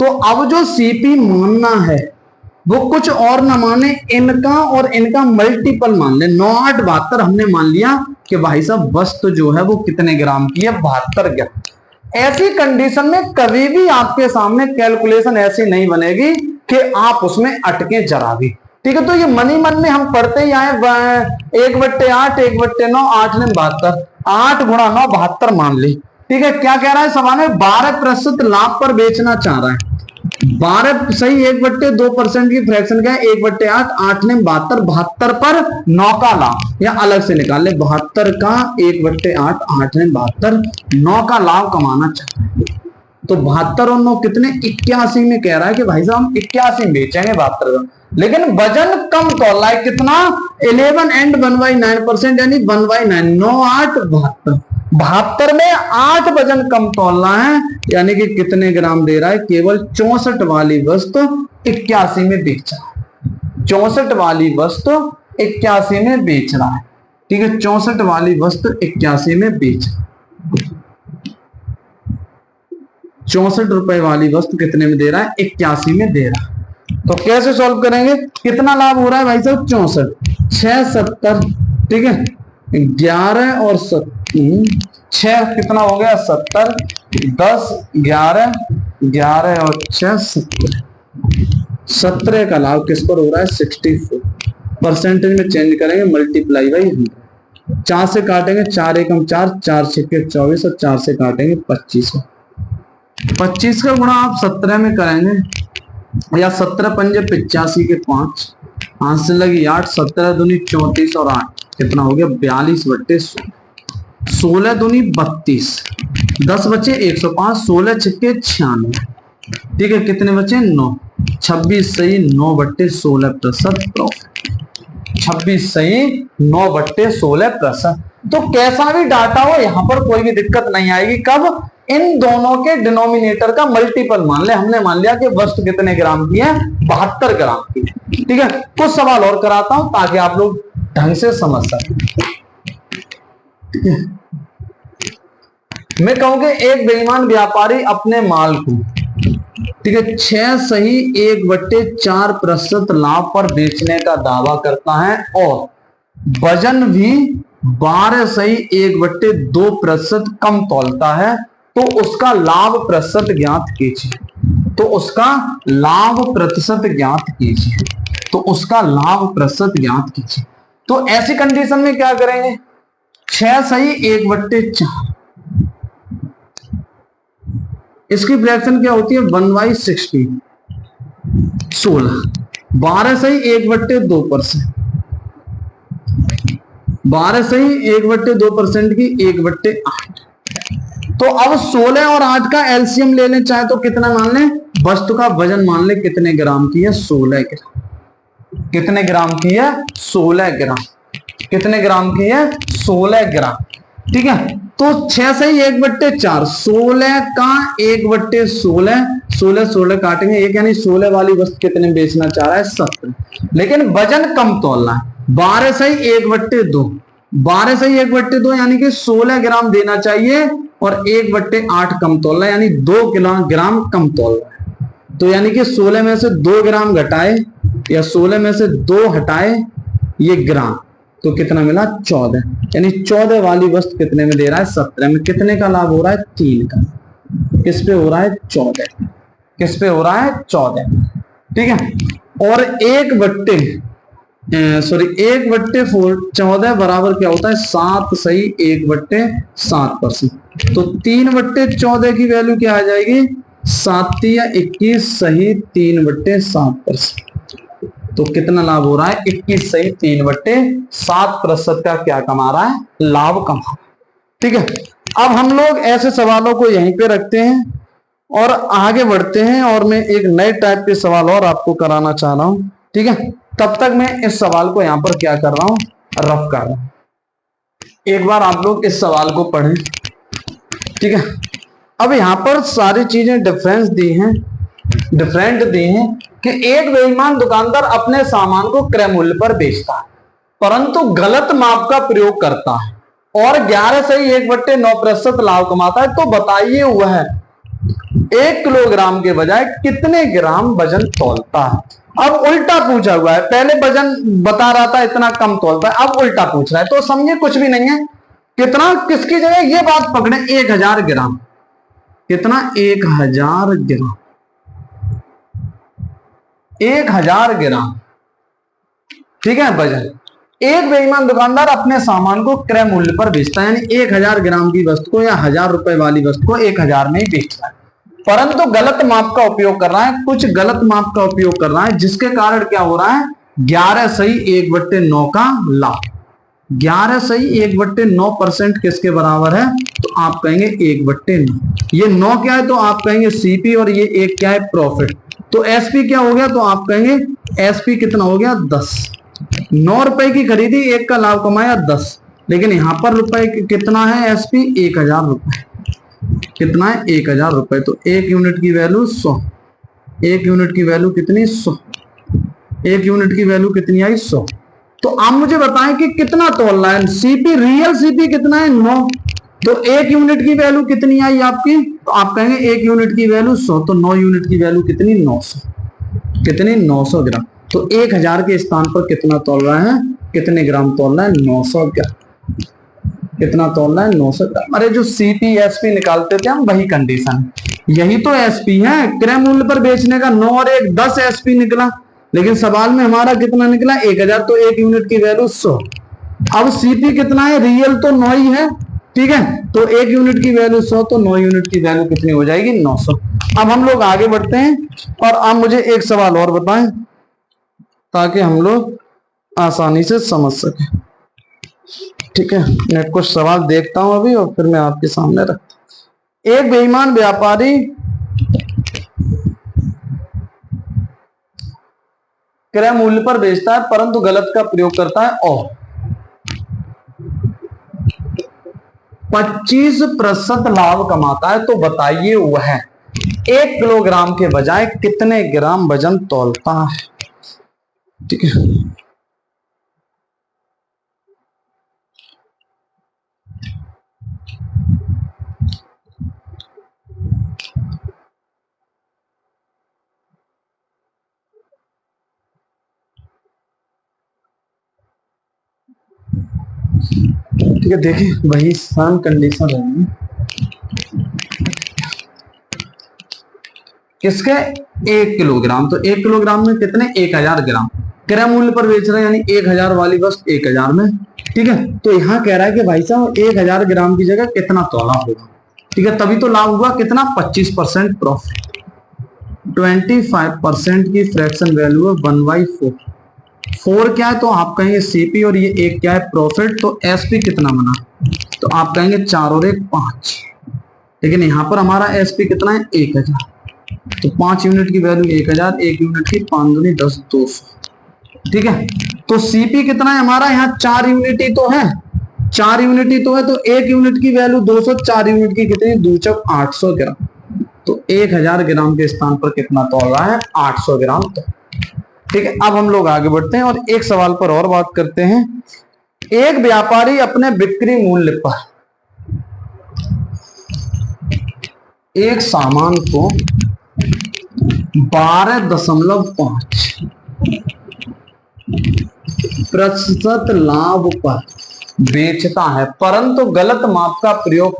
तो अब जो सीपी मानना है वो कुछ और ना माने, इनका और इनका मल्टीपल मान ले। 9 8 72 हमने मान लिया कि भाई साहब वस्तु जो है वो कितने ग्राम की है 72 ग्राम। ऐसी कंडीशन में कभी भी आपके सामने कैलकुलेशन ऐसी नहीं बनेगी कि आप उसमें अटके जरा भी, ठीक है। तो ये मन ही मन में हम पढ़ते ही आए 1/8 1/9 8 ने 72, 8 गुणा 9 72 मान ली, ठीक है। क्या कह रहा है सवाल में 12% लाभ पर बेचना चाह रहा है। 12 सही 1/2% की फ्रैक्शन क्या है 1/8, 8 ने 72, 72 पर 9 का लाभ, या अलग से निकाल ले 72 का 1/8, 8 ने 72, 9 का लाभ कमाना चाहता है। तो 72 और 9 कितने 81 में कह रहा है कि भाई साहब हम 81 में बेचेंगे 72 का, लेकिन वजन कम तोला है कितना 11 and 1/9%, यानी 1/9, 9 8 72, 72 में 8 वजन कम तोलना है, यानी कि कितने ग्राम दे रहा है केवल 64 वाली वस्तु 81 में बेच रहा है। 64 वाली वस्तु 81 में बेच रहा है, ठीक है। 64 वाली वस्तु 81 में बेच रहा है। 64 रुपए वाली वस्तु कितने में दे रहा है 81 में दे रहा है। तो कैसे सॉल्व करेंगे? कितना लाभ हो रहा है भाई साहब 64, 6 70, ठीक है। 11 और 6 कितना हो गया 70, 10 11 11 और 6 17, 17 का लाभ किस पर हो रहा है 64। परसेंटेज में चेंज करेंगे मल्टीप्लाई बाई 100, 4 से काटेंगे 4 एकम 4, 4 छक्के 24 और 4 से काटेंगे 25। 25 का गुणा आप 17 में करेंगे, या 17 पंजे 85 के 5, हाथ से लगी 8, 17 दूनी 34 और 8 कितना हो गया 42/16, 16 दूनी 32, 10 बचे 105, 16 छक्के 96, ठीक है। कितने बचे 9, 26 सही 9/16% प्रॉफिट, 26 सही 9/16%। तो कैसा भी डाटा हो यहां पर कोई भी दिक्कत नहीं आएगी। कब? इन दोनों के डिनोमिनेटर का मल्टीपल मान ले। हमने मान लिया कि वस्तु कितने ग्राम की है 72 ग्राम की, ठीक है। कुछ सवाल और कराता हूं ताकि आप लोग ढंग से समझ सकें। मैं कहूंगा एक बेईमान व्यापारी अपने माल को, ठीक है, 6 सही 1/4% लाभ पर बेचने का दावा करता है और वजन भी 12 सही 1/2% कम तौलता है, तो उसका लाभ प्रतिशत ज्ञात कीजिए। तो उसका लाभ प्रतिशत ज्ञात कीजिए। तो उसका लाभ प्रतिशत ज्ञात कीजिए। तो ऐसी कंडीशन में क्या करेंगे 6 सही 1/4, इसकी फ्रैक्शन क्या होती है 1/16, 16, 12 सही 1/2%, 12 सही 1/2% की 1/8। तो अब 16 और 8 का एलसीएम ले लें चाहे तो कितना मान लें, वस्तु का वजन मान लें कितने ग्राम की है 16 ग्राम। कितने ग्राम की है 16 ग्राम। कितने ग्राम की है 16 ग्राम। ठीक है। तो 6 से ही 1/4, 16 का 1/16, 16 काटेंगे एक, यानी 16 वाली वस्तु कितने बेचना चाह रहा है? 17। लेकिन वजन कम तोलना है। 12 से ही 1/2, 12 से ही 1/2 यानी कि 16 ग्राम देना चाहिए, और 1/8 कम तोलना है, यानी 2 किलोग्राम कम तोलना है। तो यानी कि 16 में से 2 ग्राम घटाए, या 16 में से 2 हटाए ये ग्राम, तो कितना मिला? 14। यानी 14 वाली वस्तु कितने में दे रहा है? 17 में। कितने का लाभ हो रहा है? 3 का। किस पे हो रहा है? 14। किस पे हो रहा है? 14। ठीक है। और 1/14 बराबर क्या होता है? 7 सही 1/7%। तो 3/14 की वैल्यू क्या आ जाएगी? 7 या 21 सही 3/7%। तो कितना लाभ हो रहा है? 21 सही 3/7% का क्या कमा रहा है? लाभ कमा। ठीक है। अब हम लोग ऐसे सवालों को यहीं पे रखते हैं और आगे बढ़ते हैं, और मैं एक नए टाइप के सवाल और आपको कराना चाह रहा हूं। ठीक है। तब तक मैं इस सवाल को यहां पर क्या कर रहा हूं? रफ कर रहा हूं। एक बार आप लोग इस सवाल को पढ़ें। ठीक है। अब यहां पर सारी चीजें डिफरेंट दी हैं कि एक बेईमान दुकानदार अपने सामान को क्रय मूल्य पर बेचता है, परंतु गलत माप का प्रयोग करता है और 11 से 1/9% लाभ कमाता है। तो बताइए वह 1 किलोग्राम के बजाय कितने ग्राम वजन तोलता है? अब उल्टा पूछा हुआ है। पहले वजन बता रहा था इतना कम तोलता है, अब उल्टा पूछ रहा है। तो समझे कुछ भी नहीं है। कितना किसकी जगह? ये बात पकड़े, 1000 ग्राम। कितना? 1000 ग्राम। 1000 ग्राम। ठीक है। वजन एक बेईमान दुकानदार अपने सामान को क्रय मूल्य पर बेचता है, यानी 1000 ग्राम की वस्तु को या 1000 रुपए वाली वस्तु को 1000 में ही बेच रहा है, परंतु गलत माप का उपयोग कर रहा है। कुछ गलत माप का उपयोग कर रहा है, जिसके कारण क्या हो रहा है? 11 सही 1/9 का लाभ। 11 सही 1/9% किसके बराबर है? तो आप कहेंगे 1/9। ये 9 क्या है? तो आप कहेंगे सीपी, और ये 1 क्या है? प्रॉफिट। तो एसपी क्या हो गया? तो आप कहेंगे एसपी कितना हो गया? 10। 9 रुपए की खरीदी, 1 का लाभ कमाया 10। लेकिन यहां पर रुपए कितना है? एसपी 1000 रुपए। कितना है? 1000 रुपए। तो 1 यूनिट की वैल्यू 100। 1 यूनिट की वैल्यू कितनी? 100। 1 यूनिट की वैल्यू कितनी आई? 100। तो आप मुझे बताएं कि कितना तोलना है? सीपी, रियल सीपी कितना है? 9। तो 1 यूनिट की वैल्यू कितनी आई आपकी? तो आप कहेंगे 1 यूनिट की वैल्यू 100, तो 9 यूनिट की वैल्यू कितनी? 900। कितनी? 900 ग्राम। तो 1000 के स्थान पर कितना तोल रहा है? कितने ग्राम तोल रहा है? 900 ग्राम। कितना तोलना है? 900 ग्राम। अरे जो सीपी एसपी निकालते थे हम, वही कंडीशन, यही तो एसपी है। क्रय मूल्य पर बेचने का 9 और 1 10 एसपी निकला, लेकिन सवाल में हमारा कितना निकला? 1000। तो 1 यूनिट की वैल्यू 100। अब सीपी कितना है? रियल तो 9 ही है। ठीक है। तो 1 यूनिट की वैल्यू 100, तो 9 यूनिट की वैल्यू कितनी हो जाएगी? 900। अब हम लोग आगे बढ़ते हैं, और आप मुझे एक सवाल और बताएं ताकि हम लोग आसानी से समझ सकें। ठीक है। मैं कुछ सवाल देखता हूं अभी, और फिर मैं आपके सामने रखता हूं। एक बेईमान व्यापारी क्रय मूल्य पर बेचता है, परंतु गलत का प्रयोग करता है और 25% लाभ कमाता है। तो बताइए वह 1 किलोग्राम के बजाय कितने ग्राम वजन तौलता है? ठीक है। ठीक है। देखिए, वही सेम कंडीशन रहेगी किसके? 1 किलोग्राम। तो 1 किलोग्राम में कितने? 1000 ग्राम। क्रय मूल्य पर बेच रहा है, यानी 1000 वाली वस्तु 1000 में। ठीक है। तो यहां कह रहा है कि भाई साहब 1000 ग्राम की जगह कितना तोला होगा? ठीक है। तभी तो लाभ हुआ कितना? 25% प्रॉफिट। 25% की फ्रैक्शन वैल्यू है 1/4। 4 क्या है? तो आप कहेंगे सीपी, और ये 1 क्या है? प्रॉफिट। तो एसपी कितना बना? तो आप कहेंगे 4 और 1 5। लेकिन यहां पर हमारा एसपी कितना है? 1000। तो 5 यूनिट की वैल्यू 1000, 1 यूनिट की 5 दूनी 10, 200। ठीक है। तो सीपी कितना है हमारा? यहाँ 4 यूनिट ही तो है। 4 यूनिट ही तो है, तो 1 यूनिट की वैल्यू 200, 4 यूनिट की कितनी, 2 चौक 800 ग्राम। तो 1000 ग्राम के स्थान पर कितना तौल रहा है, 800 ग्राम तो। ठीक है, अब हम लोग आगे बढ़ते हैं और एक सवाल पर और बात करते हैं। एक व्यापारी अपने बिक्री मूल्य पर एक सामान को 12.5% लाभ पर बेचता है, परंतु गलत माप का प्रयोग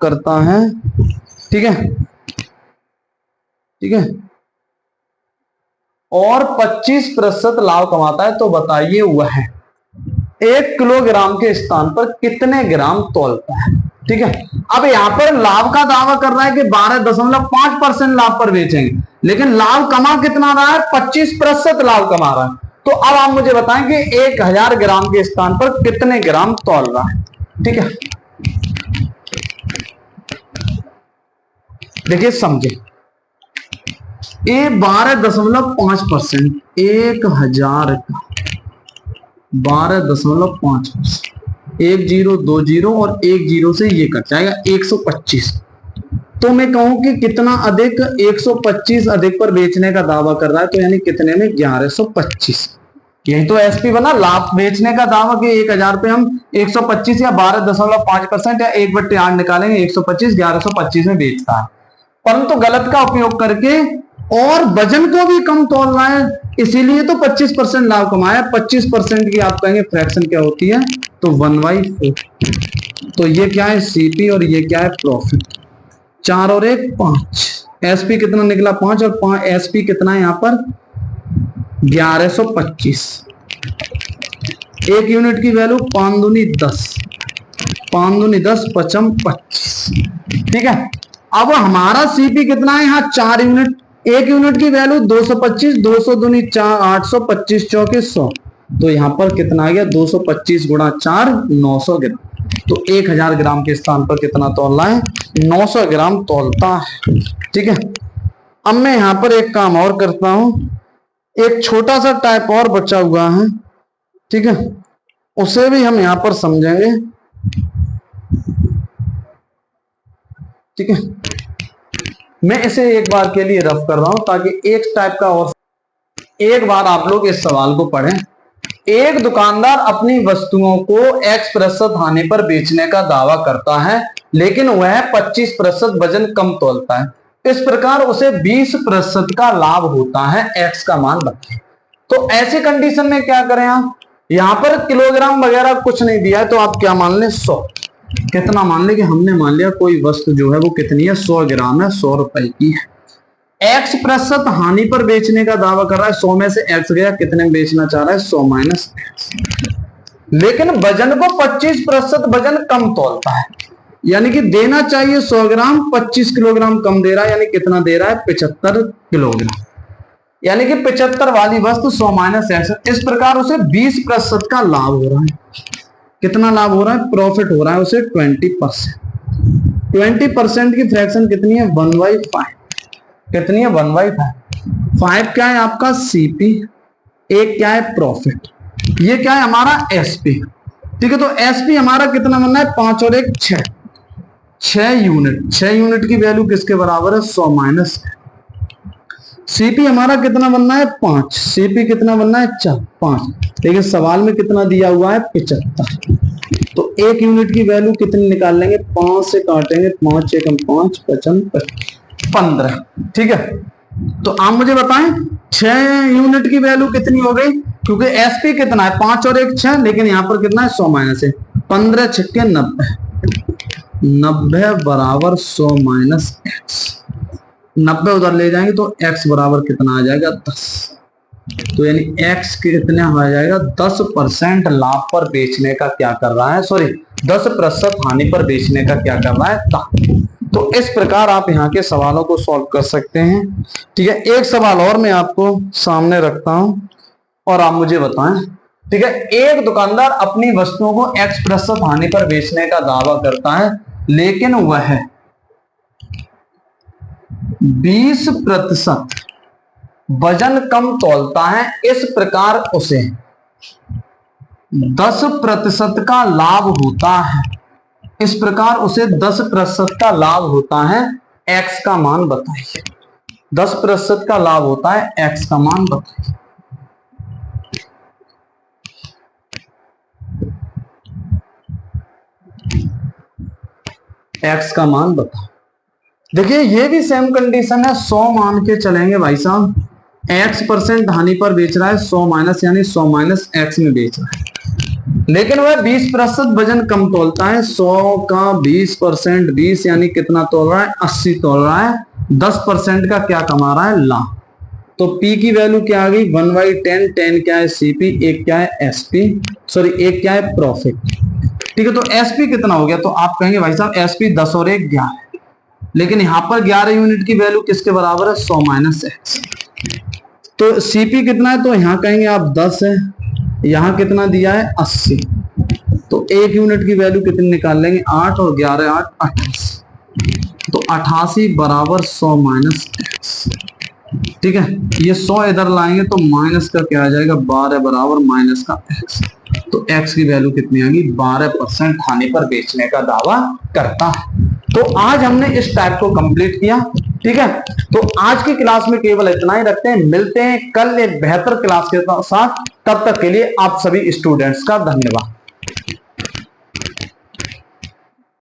करता है, ठीक है, ठीक है, और 25% लाभ कमाता है, तो बताइए वह 1 किलोग्राम के स्थान पर कितने ग्राम तौलता है। ठीक है, अब यहां पर लाभ का दावा कर रहा है कि 12.5% लाभ पर बेचेंगे, लेकिन लाभ कमा कितना रहा है, 25% लाभ कमा रहा है। तो अब आप मुझे बताएं कि 1000 ग्राम के स्थान पर कितने ग्राम तौल रहा है। ठीक है, देखिए समझे, ये 12.5%, 1000 का 12.5%, 1 0 2 0 और 1 0 से ये कट जाएगा 125। तो मैं कहूं कि कितना अधिक, 125 अधिक पर बेचने का दावा कर रहा है, तो यानी कितने में, 1125। यही तो एसपी बना, लाभ बेचने का दावा कि 1000 पे हम 125 या 12.5% या 1/8 निकालेंगे, 125 1125 में बेचता है, परंतु गलत का उपयोग करके और वजन को भी कम तोलना है, इसीलिए तो 25% लाभ कमाया। 25% की आप कहेंगे फ्रैक्शन क्या होती है, तो 1/4। तो ये क्या है, सीपी, और ये क्या है, प्रॉफिट। 4 और 1 5, एसपी कितना निकला, 5, और 5 एसपी कितना है यहाँ पर, 1125। 1 यूनिट की वैल्यू 5 दूनी 10, 5 दूनी 10, 5 25। ठीक है, अब हमारा सीपी कितना है, यहाँ 4 यूनिट, 1 यूनिट की वैल्यू 225, 200 दूनी 4, 800, 25 चौके 100, तो यहां पर कितना आ गया, 225 गुणा 4, 900 ग्राम। तो 1000 ग्राम के स्थान पर कितना तौलना है, 900 ग्राम तौलता है। ठीक है, अब मैं यहां पर एक काम और करता हूं, एक छोटा सा टाइप और बचा हुआ है, ठीक है, उसे भी हम यहां पर समझेंगे। ठीक है, मैं इसे एक बार के लिए रफ कर रहा हूं ताकि एक टाइप का और, एक बार आप लोग इस सवाल को पढ़ें। एक दुकानदार अपनी वस्तुओं को X% हानि पर बेचने का दावा करता है, लेकिन वह 25% वजन कम तौलता है, इस प्रकार उसे 20% का लाभ होता है, X का मान बताएं। तो ऐसी कंडीशन में क्या करें आप, यहां पर किलोग्राम वगैरह कुछ नहीं दिया है, तो आप क्या मान लें, 100। कितना मान ले कि हमने मान लिया कोई वस्तु जो है वो कितनी है, 100 ग्राम है, 100 रुपए की है। X% हानि पर बेचने का दावा कर रहा है, 100 में से X गया, कितने में बेचना चाह रहा है, 100 माइनस X, लेकिन वजन को 25% वजन कम तौलता है, यानी कि देना चाहिए 100 ग्राम, 25 किलोग्राम कम दे रहा है, यानी कितना दे रहा है, 75 किलोग्राम, यानी कि 75 वाली वस्तु 100 माइनस X। इस प्रकार उसे 20% का लाभ हो रहा है। कितना लाभ हो रहा है, प्रॉफिट हो रहा है उसे 20%। 20% की फ्रैक्शन कितनी है, 1/5। कितनी है, 1/5। 5 क्या है आपका सीपी, एक क्या है प्रॉफिट, ये क्या है हमारा एसपी। ठीक है, तो एसपी हमारा कितना बनना है, 5 और 1 6, 6 यूनिट। 6 यूनिट की वैल्यू किसके बराबर है, 100 माइनस। सीपी हमारा कितना बनना है, 5। सीपी कितना बनना है, 5। लेकिन सवाल में कितना दिया हुआ है, 75। तो 1 यूनिट की वैल्यू कितनी निकाल लेंगे, 5 से काटेंगे, 5 एकम 5, 55 15। ठीक है, तो आप मुझे बताएं 6 यूनिट की वैल्यू कितनी हो गई, क्योंकि एसपी कितना है, 5 और 1 6, लेकिन यहां पर कितना है, 100 माइनस है, 15 छक्के 90, 90 बराबर 100 माइनस एक्स। 90 उधर ले जाएंगे तो x बराबर कितना आ जाएगा, 10। तो यानी x कितना आ जाएगा, 10% लाभ पर बेचने का क्या कर रहा है, सॉरी 10% हानि पर बेचने का क्या कर रहा है। तो इस प्रकार आप यहाँ के सवालों को सॉल्व कर सकते हैं। ठीक है, एक सवाल और मैं आपको सामने रखता हूं और आप मुझे बताएं। ठीक है, एक दुकानदार अपनी वस्तुओं को X% हानि पर बेचने का दावा करता है, लेकिन वह 20% वजन कम तौलता है, इस प्रकार उसे 10% का लाभ होता है, इस प्रकार उसे 10% का लाभ होता है, x का मान बताइए। 10% का लाभ होता है, x का मान बताइए। x का मान बताओ। देखिए ये भी सेम कंडीशन है, 100 मान के चलेंगे भाई साहब। x% हानि पर बेच रहा है, 100 माइनस यानी 100 माइनस x में बेच रहा है, लेकिन वह 20% वजन कम तोलता है। 100 का 20%, 20 यानी कितना तोल रहा है, 80 तोल रहा है। 10% का क्या कमा रहा है, लाभ। तो P की वैल्यू क्या आ गई, 1/10। 10 क्या है, CP, एक क्या है SP, सॉरी एक क्या है, प्रॉफिट। ठीक है, तो SP कितना हो गया, तो आप कहेंगे भाई साहब SP 10 और 1 11, लेकिन यहां पर 11 यूनिट की वैल्यू किसके बराबर है, 100 माइनस x। तो CP कितना है, तो यहां कहेंगे आप 10 है, यहां कितना दिया है 80, तो 1 यूनिट की वैल्यू कितनी निकाल लेंगे, 8 और 11 8 88, तो 88 बराबर 100 माइनस x। ठीक है, ये 100 इधर लाएंगे तो माइनस का क्या आ जाएगा, 12 बराबर माइनस का x। तो x की वैल्यू कितनी आ गई, 12% हानि पर बेचने का दावा करता है। तो आज हमने इस टाइप को कंप्लीट किया। ठीक है, तो आज की क्लास में केवल इतना ही रखते हैं, मिलते हैं कल एक बेहतर क्लास के साथ। तब तक के लिए आप सभी स्टूडेंट्स का धन्यवाद।